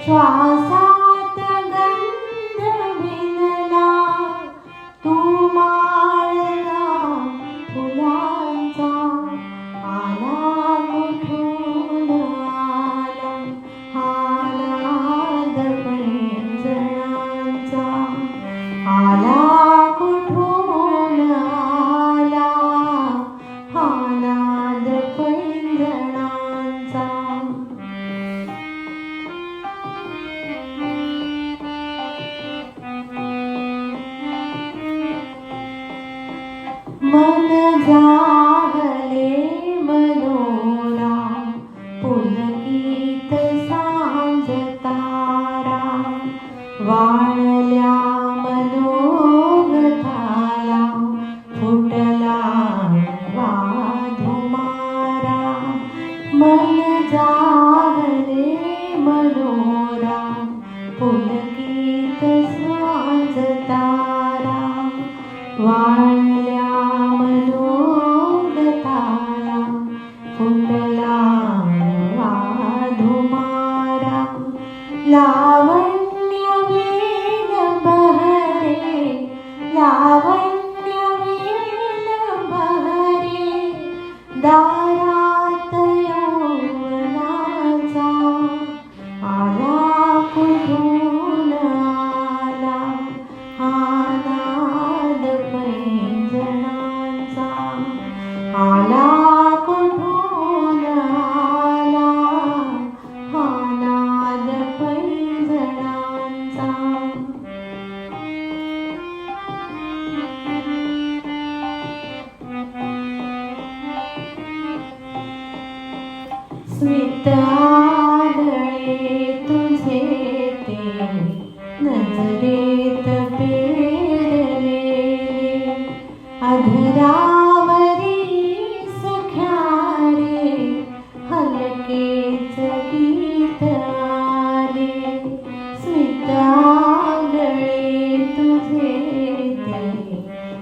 श्वासात गंध भिनला तू माळला फुलांचा आला कुठून आला हा नाद पैंजणांचा आला कुठून आला हा नाद पैंजणांचा मन जाहले मनोरा पुलकित सांज तारा वाळल्या मनोगताला फुटला वाधुमारा मन जाहले मनोरा पुलकित सांज तारा वाळल्या मनोगताला फुटला वाधुमारा लावण्य वीण बहरे लावण्य वीण बहरे दारात यौवनाचा आला कुठून आला हा नाद पैंजणांचा आला कुठून आला हा नाद पैंजणांचा स्मित आदळे तुझे ते नजरेत पेरलेले अधरावरी सख्या रे हलकेच गीत आले स्मित आदळे तुझे ते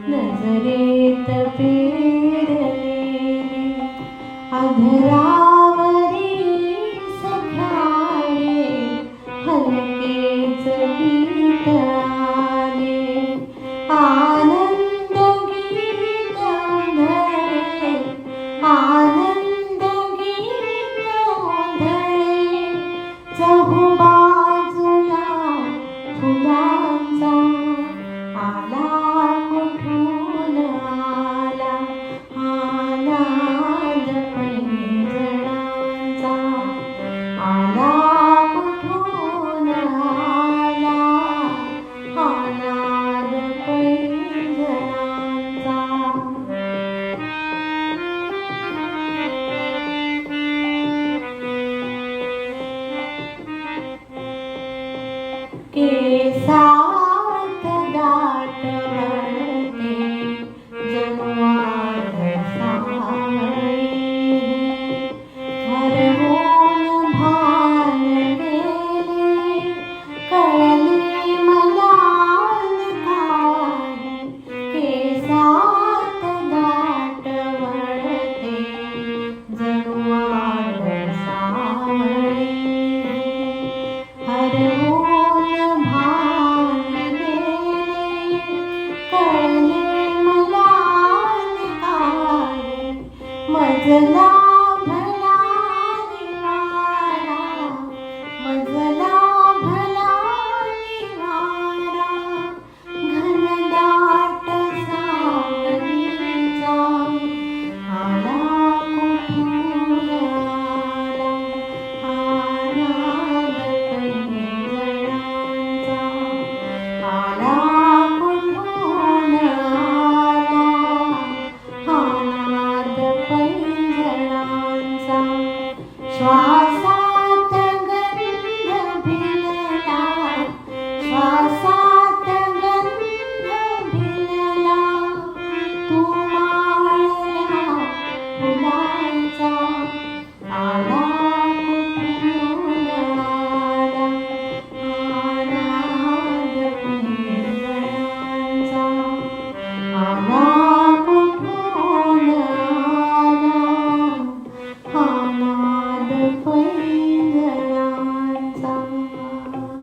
नजरेत पेरलेले अधरावरी सख्या रे हलकेच गीत आले आनंद गीत उधळे आनंद गीत उधळे चहूबाजूला फुलांचा आला कुठून आला हा नाद पैंजणांचा आला कुठून आला हा नाद पैंजणांचा के